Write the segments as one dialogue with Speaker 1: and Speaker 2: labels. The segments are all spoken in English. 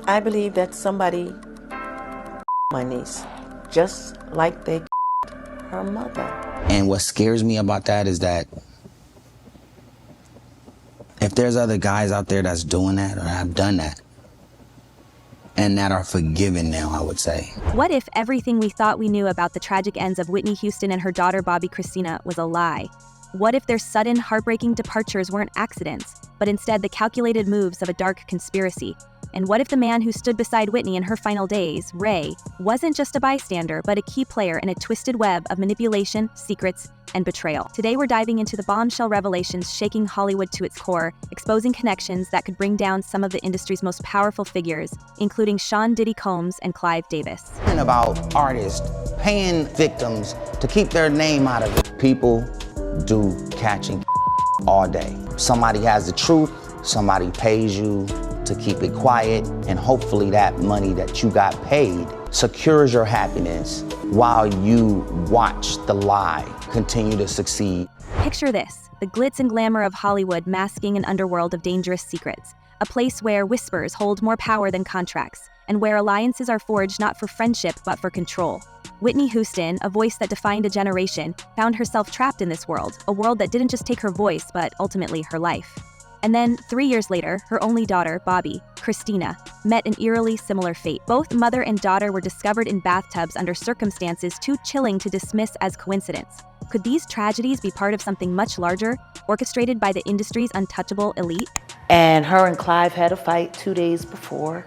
Speaker 1: I believe that somebody my niece, just like they her mother.
Speaker 2: And what scares me about that is that if there's other guys out there that's doing that or have done that, and that are forgiven now, I would say.
Speaker 3: What if everything we thought we knew about the tragic ends of Whitney Houston and her daughter Bobbi Kristina was a lie? What if their sudden, heartbreaking departures weren't accidents, but instead the calculated moves of a dark conspiracy? And what if the man who stood beside Whitney in her final days, Ray, wasn't just a bystander, but a key player in a twisted web of manipulation, secrets, and betrayal? Today we're diving into the bombshell revelations shaking Hollywood to its core, exposing connections that could bring down some of the industry's most powerful figures, including Sean Diddy Combs and Clive Davis.
Speaker 2: About artists paying victims to keep their name out of it. People do catching all day. Somebody has the truth, somebody pays you to keep it quiet, and hopefully that money that you got paid secures your happiness while you watch the lie continue to succeed.
Speaker 3: Picture this, the glitz and glamour of Hollywood masking an underworld of dangerous secrets, a place where whispers hold more power than contracts, and where alliances are forged not for friendship but for control. Whitney Houston, a voice that defined a generation, found herself trapped in this world, a world that didn't just take her voice but ultimately her life. And then, 3 years later, her only daughter, Bobbi Kristina, met an eerily similar fate. Both mother and daughter were discovered in bathtubs under circumstances too chilling to dismiss as coincidence. Could these tragedies be part of something much larger, orchestrated by the industry's untouchable elite?
Speaker 4: And her and Clive had a fight 2 days before.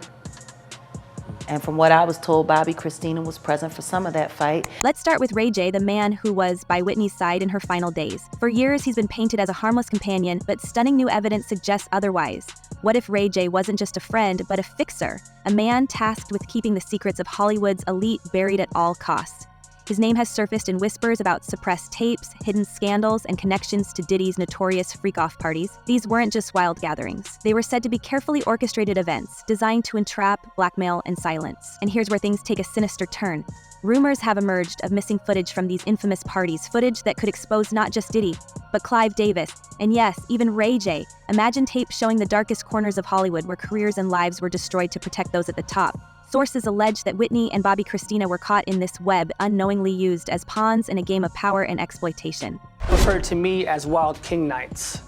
Speaker 4: And from what I was told, Bobbi Kristina was present for some of that fight.
Speaker 3: Let's start with Ray J, the man who was by Whitney's side in her final days. For years, he's been painted as a harmless companion, but stunning new evidence suggests otherwise. What if Ray J wasn't just a friend, but a fixer? A man tasked with keeping the secrets of Hollywood's elite buried at all costs. His name has surfaced in whispers about suppressed tapes, hidden scandals, and connections to Diddy's notorious Freakoff Parties. These weren't just wild gatherings. They were said to be carefully orchestrated events, designed to entrap, blackmail, and silence. And here's where things take a sinister turn. Rumors have emerged of missing footage from these infamous parties, footage that could expose not just Diddy, but Clive Davis, and yes, even Ray J. Imagine tapes showing the darkest corners of Hollywood where careers and lives were destroyed to protect those at the top. Sources allege that Whitney and Bobbi Kristina were caught in this web, unknowingly used as pawns in a game of power and exploitation.
Speaker 5: Referred to me as Wild King Nights.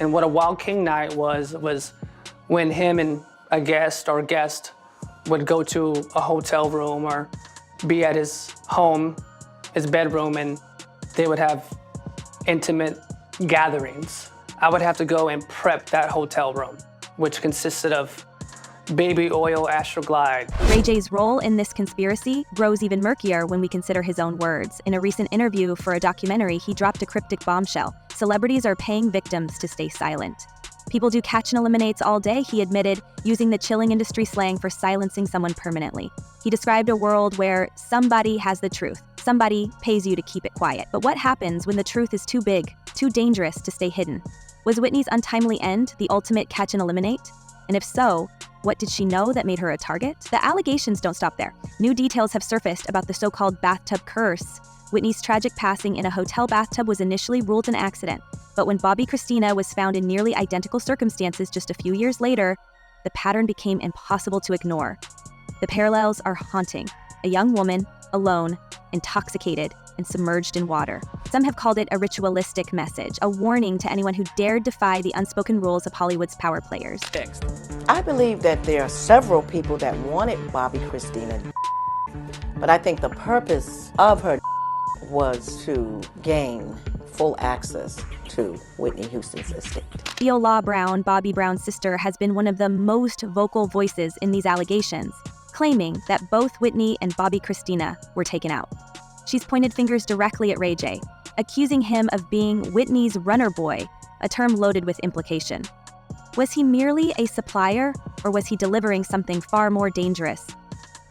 Speaker 5: And what a Wild King Night was when him and a guest would go to a hotel room or be at his home, his bedroom, and they would have intimate gatherings. I would have to go and prep that hotel room, which consisted of baby oil Astroglide.
Speaker 3: Ray J's role in this conspiracy grows even murkier when we consider his own words. In a recent interview for a documentary, he dropped a cryptic bombshell. Celebrities are paying victims to stay silent. People do catch and eliminates all day, he admitted, using the chilling industry slang for silencing someone permanently. He described a world where somebody has the truth. Somebody pays you to keep it quiet. But what happens when the truth is too big, too dangerous to stay hidden? Was Whitney's untimely end the ultimate catch and eliminate? And if so, what did she know that made her a target? The allegations don't stop there. New details have surfaced about the so-called Bathtub Curse. Whitney's tragic passing in a hotel bathtub was initially ruled an accident, but when Bobbi Kristina was found in nearly identical circumstances just a few years later, the pattern became impossible to ignore. The parallels are haunting. A young woman, alone, intoxicated, and submerged in water. Some have called it a ritualistic message, a warning to anyone who dared defy the unspoken rules of Hollywood's power players.
Speaker 1: I believe that there are several people that wanted Bobbi Kristina, but I think the purpose of her was to gain full access to Whitney Houston's estate.
Speaker 3: Viola Brown, Bobby Brown's sister, has been one of the most vocal voices in these allegations, claiming that both Whitney and Bobbi Kristina were taken out. She's pointed fingers directly at Ray J, accusing him of being Whitney's runner boy, a term loaded with implication. Was he merely a supplier, or was he delivering something far more dangerous,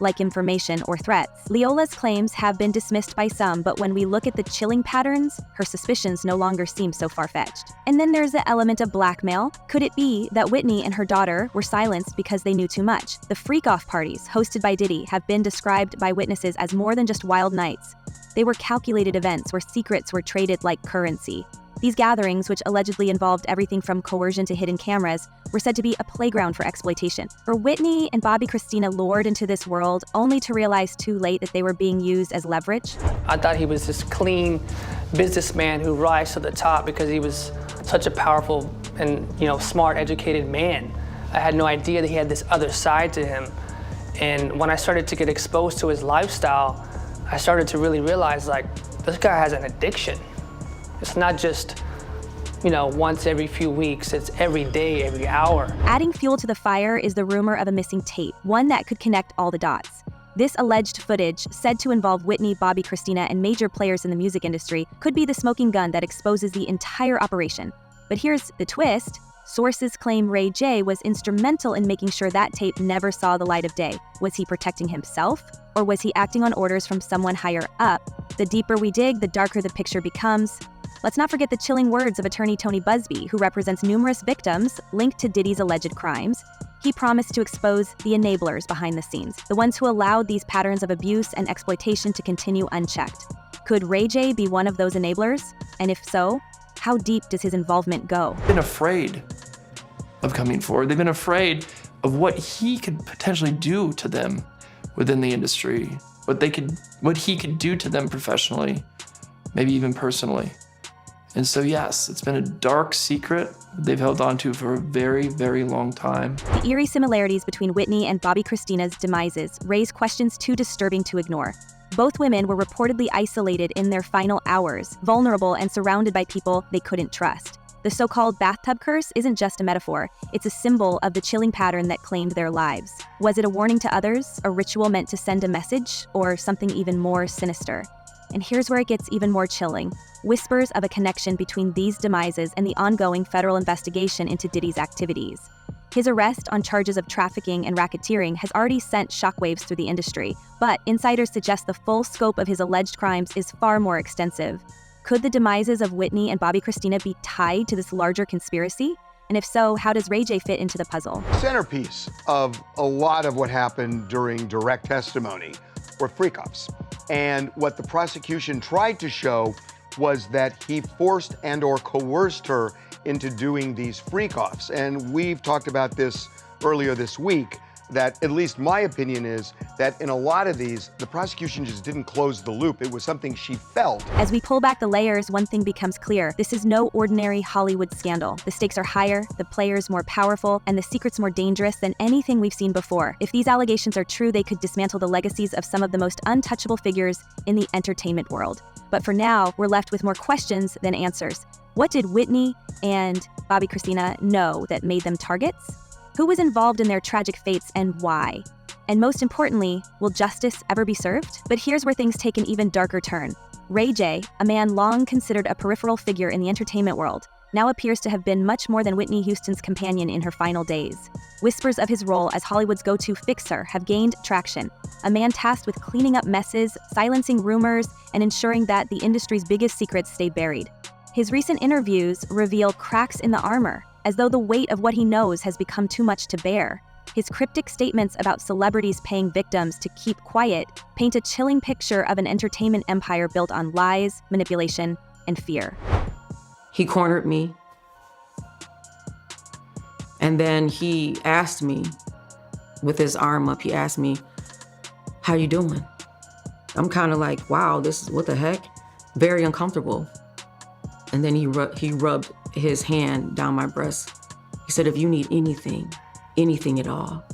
Speaker 3: like information or threats? Leola's claims have been dismissed by some, but when we look at the chilling patterns, her suspicions no longer seem so far-fetched. And then there's the element of blackmail. Could it be that Whitney and her daughter were silenced because they knew too much? The Freakoff Parties, hosted by Diddy, have been described by witnesses as more than just wild nights. They were calculated events where secrets were traded like currency. These gatherings, which allegedly involved everything from coercion to hidden cameras, were said to be a playground for exploitation. For Whitney and Bobbi Kristina lured into this world only to realize too late that they were being used as leverage.
Speaker 5: I thought he was this clean businessman who rise to the top because he was such a powerful and smart, educated man. I had no idea that he had this other side to him. And when I started to get exposed to his lifestyle, I started to really realize, like, this guy has an addiction. It's not just, once every few weeks, it's every day, every hour.
Speaker 3: Adding fuel to the fire is the rumor of a missing tape, one that could connect all the dots. This alleged footage, said to involve Whitney, Bobbi Kristina, and major players in the music industry, could be the smoking gun that exposes the entire operation. But here's the twist. Sources claim Ray J was instrumental in making sure that tape never saw the light of day. Was he protecting himself? Or was he acting on orders from someone higher up? The deeper we dig, the darker the picture becomes. Let's not forget the chilling words of attorney Tony Busby, who represents numerous victims linked to Diddy's alleged crimes. He promised to expose the enablers behind the scenes, the ones who allowed these patterns of abuse and exploitation to continue unchecked. Could Ray J be one of those enablers? And if so, how deep does his involvement go?
Speaker 6: They've been afraid of coming forward. They've been afraid of what he could potentially do to them within the industry, what he could do to them professionally, maybe even personally. And so yes, it's been a dark secret they've held on to for a very, very long time.
Speaker 3: The eerie similarities between Whitney and Bobbi Kristina's demises raise questions too disturbing to ignore. Both women were reportedly isolated in their final hours, vulnerable and surrounded by people they couldn't trust. The so-called Bathtub Curse isn't just a metaphor, it's a symbol of the chilling pattern that claimed their lives. Was it a warning to others, a ritual meant to send a message, or something even more sinister? And here's where it gets even more chilling. Whispers of a connection between these demises and the ongoing federal investigation into Diddy's activities. His arrest on charges of trafficking and racketeering has already sent shockwaves through the industry, but insiders suggest the full scope of his alleged crimes is far more extensive. Could the demises of Whitney and Bobbi Kristina be tied to this larger conspiracy? And if so, how does Ray J fit into the puzzle?
Speaker 7: Centerpiece of a lot of what happened during direct testimony were freakoffs. And what the prosecution tried to show was that he forced and/or coerced her into doing these freakoffs. And we've talked about this earlier this week, that at least my opinion is that in a lot of these, the prosecution just didn't close the loop. It was something she felt.
Speaker 3: As we pull back the layers, one thing becomes clear. This is no ordinary Hollywood scandal. The stakes are higher, the players more powerful, and the secrets more dangerous than anything we've seen before. If these allegations are true, they could dismantle the legacies of some of the most untouchable figures in the entertainment world. But for now, we're left with more questions than answers. What did Whitney and Bobbi Kristina know that made them targets? Who was involved in their tragic fates and why? And most importantly, will justice ever be served? But here's where things take an even darker turn. Ray J, a man long considered a peripheral figure in the entertainment world, now appears to have been much more than Whitney Houston's companion in her final days. Whispers of his role as Hollywood's go-to fixer have gained traction. A man tasked with cleaning up messes, silencing rumors, and ensuring that the industry's biggest secrets stay buried. His recent interviews reveal cracks in the armor, as though the weight of what he knows has become too much to bear. His cryptic statements about celebrities paying victims to keep quiet paint a chilling picture of an entertainment empire built on lies, manipulation, and fear.
Speaker 8: He cornered me. And then he asked me, with his arm up, he asked me, "How you doing?" I'm kind of like, wow, this is, what the heck? Very uncomfortable. And then he rubbed his hand down my breast. He said, "If you need anything at all,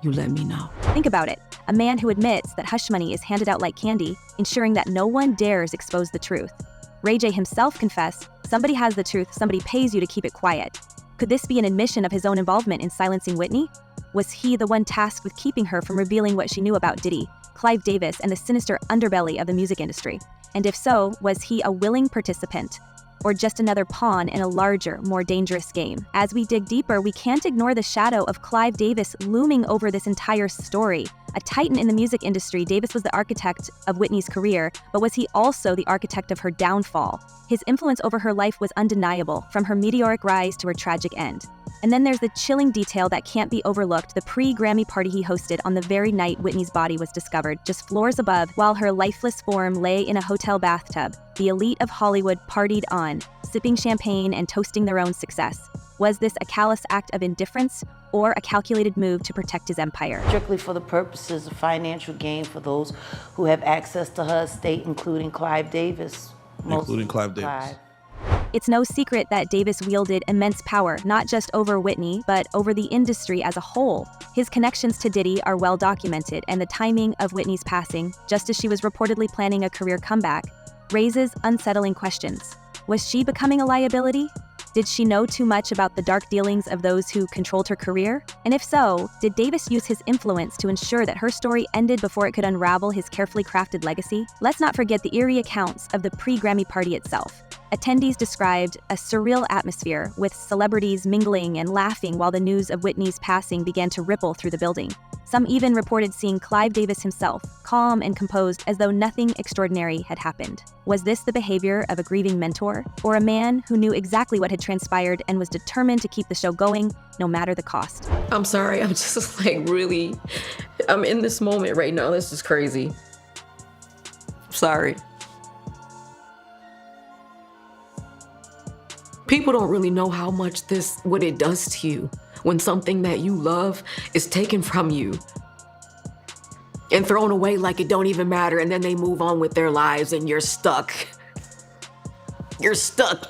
Speaker 8: you let me know."
Speaker 3: Think about it. A man who admits that hush money is handed out like candy, ensuring that no one dares expose the truth. Ray J himself confessed, somebody has the truth, somebody pays you to keep it quiet. Could this be an admission of his own involvement in silencing Whitney? Was he the one tasked with keeping her from revealing what she knew about Diddy, Clive Davis, and the sinister underbelly of the music industry? And if so, was he a willing participant, or just another pawn in a larger, more dangerous game? As we dig deeper, we can't ignore the shadow of Clive Davis looming over this entire story. A titan in the music industry, Davis was the architect of Whitney's career, but was he also the architect of her downfall? His influence over her life was undeniable, from her meteoric rise to her tragic end. And then there's the chilling detail that can't be overlooked, the pre-Grammy party he hosted on the very night Whitney's body was discovered, just floors above, while her lifeless form lay in a hotel bathtub. The elite of Hollywood partied on, sipping champagne and toasting their own success. Was this a callous act of indifference or a calculated move to protect his empire?
Speaker 4: Strictly for the purposes of financial gain for those who have access to her estate, including Clive Davis.
Speaker 9: Including Clive Davis.
Speaker 3: It's no secret that Davis wielded immense power, not just over Whitney, but over the industry as a whole. His connections to Diddy are well documented, and the timing of Whitney's passing, just as she was reportedly planning a career comeback, raises unsettling questions. Was she becoming a liability? Did she know too much about the dark dealings of those who controlled her career? And if so, did Davis use his influence to ensure that her story ended before it could unravel his carefully crafted legacy? Let's not forget the eerie accounts of the pre-Grammy party itself. Attendees described a surreal atmosphere, with celebrities mingling and laughing while the news of Whitney's passing began to ripple through the building. Some even reported seeing Clive Davis himself, calm and composed as though nothing extraordinary had happened. Was this the behavior of a grieving mentor, or a man who knew exactly what had transpired and was determined to keep the show going, no matter the cost?
Speaker 8: I'm sorry, I'm just I'm in this moment right now. This is crazy. Sorry. People don't really know how much what it does to you when something that you love is taken from you and thrown away like it don't even matter, and then they move on with their lives and you're stuck. You're stuck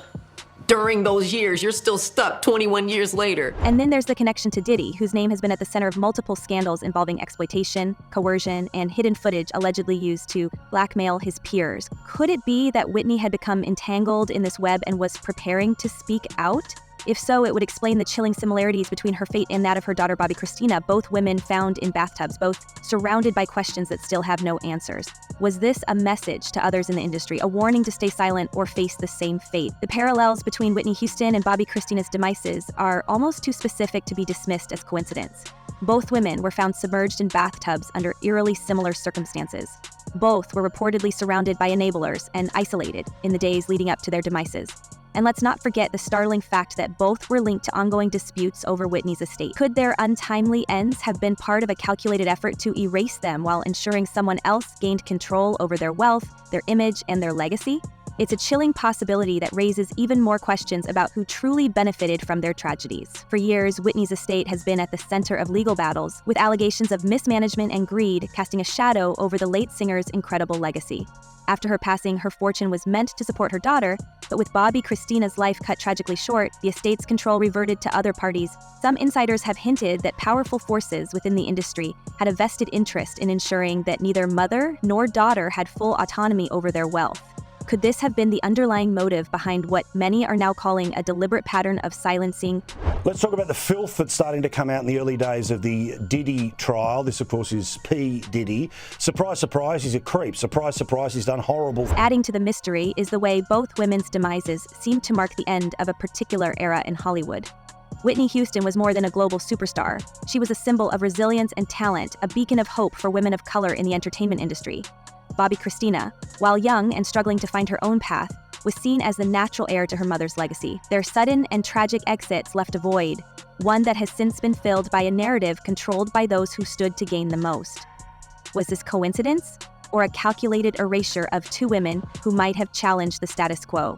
Speaker 8: during those years. You're still stuck 21 years later.
Speaker 3: And then there's the connection to Diddy, whose name has been at the center of multiple scandals involving exploitation, coercion, and hidden footage allegedly used to blackmail his peers. Could it be that Whitney had become entangled in this web and was preparing to speak out? If so, it would explain the chilling similarities between her fate and that of her daughter Bobbi Kristina, both women found in bathtubs, both surrounded by questions that still have no answers. Was this a message to others in the industry, a warning to stay silent or face the same fate? The parallels between Whitney Houston and Bobbi Kristina's demises are almost too specific to be dismissed as coincidence. Both women were found submerged in bathtubs under eerily similar circumstances. Both were reportedly surrounded by enablers and isolated in the days leading up to their demises. And let's not forget the startling fact that both were linked to ongoing disputes over Whitney's estate. Could their untimely ends have been part of a calculated effort to erase them while ensuring someone else gained control over their wealth, their image, and their legacy? It's a chilling possibility that raises even more questions about who truly benefited from their tragedies. For years, Whitney's estate has been at the center of legal battles, with allegations of mismanagement and greed casting a shadow over the late singer's incredible legacy. After her passing, her fortune was meant to support her daughter, but with Bobbi Kristina's life cut tragically short, the estate's control reverted to other parties. Some insiders have hinted that powerful forces within the industry had a vested interest in ensuring that neither mother nor daughter had full autonomy over their wealth. Could this have been the underlying motive behind what many are now calling a deliberate pattern of silencing?
Speaker 10: Let's talk about the filth that's starting to come out in the early days of the Diddy trial. This, of course, is P. Diddy. Surprise, surprise, he's a creep. Surprise, surprise, he's done horrible.
Speaker 3: Adding to the mystery is the way both women's demises seem to mark the end of a particular era in Hollywood. Whitney Houston was more than a global superstar. She was a symbol of resilience and talent, a beacon of hope for women of color in the entertainment industry. Bobbi Kristina, while young and struggling to find her own path, was seen as the natural heir to her mother's legacy. Their sudden and tragic exits left a void, one that has since been filled by a narrative controlled by those who stood to gain the most. Was this coincidence, or a calculated erasure of two women who might have challenged the status quo?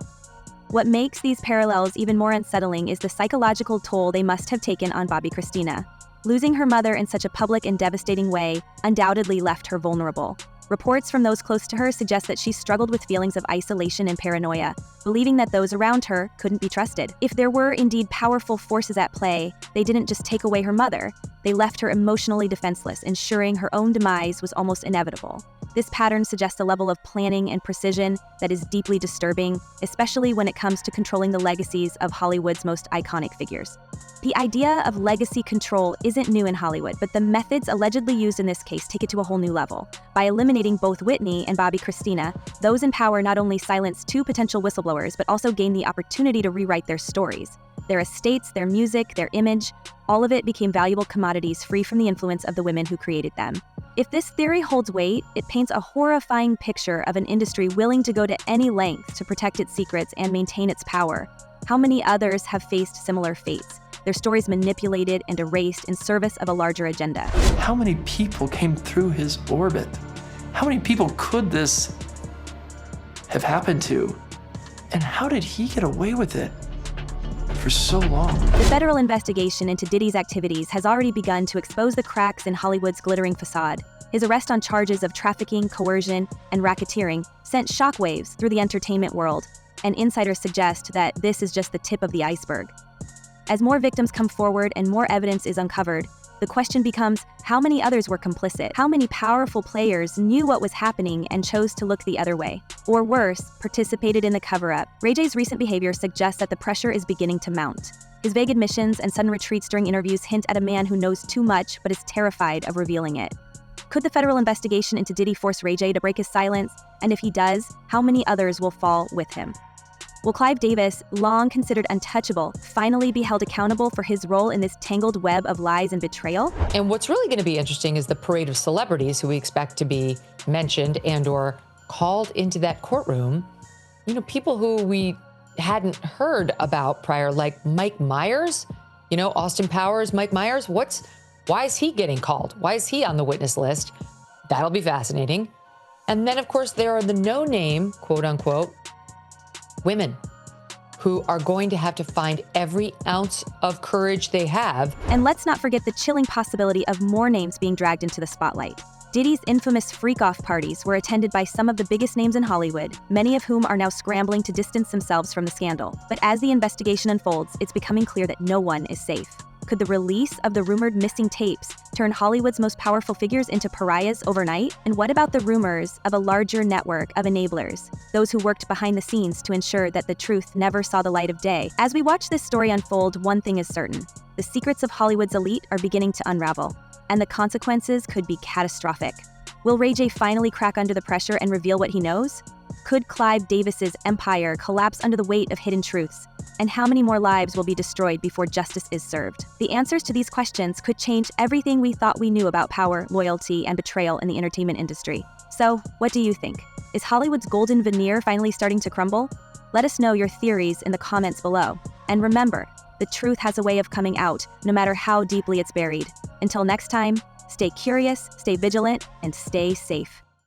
Speaker 3: What makes these parallels even more unsettling is the psychological toll they must have taken on Bobbi Kristina. Losing her mother in such a public and devastating way undoubtedly left her vulnerable. Reports from those close to her suggest that she struggled with feelings of isolation and paranoia, believing that those around her couldn't be trusted. If there were indeed powerful forces at play, they didn't just take away her mother, they left her emotionally defenseless, ensuring her own demise was almost inevitable. This pattern suggests a level of planning and precision that is deeply disturbing, especially when it comes to controlling the legacies of Hollywood's most iconic figures. The idea of legacy control isn't new in Hollywood, but the methods allegedly used in this case take it to a whole new level. By eliminating both Whitney and Bobbi Kristina, those in power not only silenced two potential whistleblowers, but also gained the opportunity to rewrite their stories. Their estates, their music, their image, all of it became valuable commodities free from the influence of the women who created them. If this theory holds weight, it paints a horrifying picture of an industry willing to go to any length to protect its secrets and maintain its power. How many others have faced similar fates? their stories manipulated and erased in service of a larger agenda.
Speaker 6: How many people came through his orbit? How many people could this have happened to? And how did he get away with it for so long?
Speaker 3: The federal investigation into Diddy's activities has already begun to expose the cracks in Hollywood's glittering facade. His arrest on charges of trafficking, coercion, and racketeering sent shockwaves through the entertainment world, and insiders suggest that this is just the tip of the iceberg. As more victims come forward and more evidence is uncovered, the question becomes, how many others were complicit? How many powerful players knew what was happening and chose to look the other way? Or worse, participated in the cover-up? Ray J's recent behavior suggests that the pressure is beginning to mount. His vague admissions and sudden retreats during interviews hint at a man who knows too much but is terrified of revealing it. Could the federal investigation into Diddy force Ray J to break his silence? And if he does, how many others will fall with him? Will Clive Davis, long considered untouchable, finally be held accountable for his role in this tangled web of lies and betrayal?
Speaker 9: And what's really going to be interesting is the parade of celebrities who we expect to be mentioned and or called into that courtroom. You know, people who we hadn't heard about prior, like Mike Myers, you know, Austin Powers, Mike Myers. Why is he getting called? Why is he on the witness list? That'll be fascinating. And then, of course, there are the no-name, quote unquote, women who are going to have to find every ounce of courage they have.
Speaker 3: And let's not forget the chilling possibility of more names being dragged into the spotlight. Diddy's infamous Freakoff Parties were attended by some of the biggest names in Hollywood, many of whom are now scrambling to distance themselves from the scandal. But as the investigation unfolds, it's becoming clear that no one is safe. Could the release of the rumored missing tapes turn Hollywood's most powerful figures into pariahs overnight? And what about the rumors of a larger network of enablers, those who worked behind the scenes to ensure that the truth never saw the light of day? As we watch this story unfold, one thing is certain: the secrets of Hollywood's elite are beginning to unravel, and the consequences could be catastrophic. Will Ray J finally crack under the pressure and reveal what he knows? Could Clive Davis's empire collapse under the weight of hidden truths? And how many more lives will be destroyed before justice is served? The answers to these questions could change everything we thought we knew about power, loyalty, and betrayal in the entertainment industry. So, what do you think? Is Hollywood's golden veneer finally starting to crumble? Let us know your theories in the comments below. And remember, the truth has a way of coming out, no matter how deeply it's buried. Until next time, stay curious, stay vigilant, and stay safe.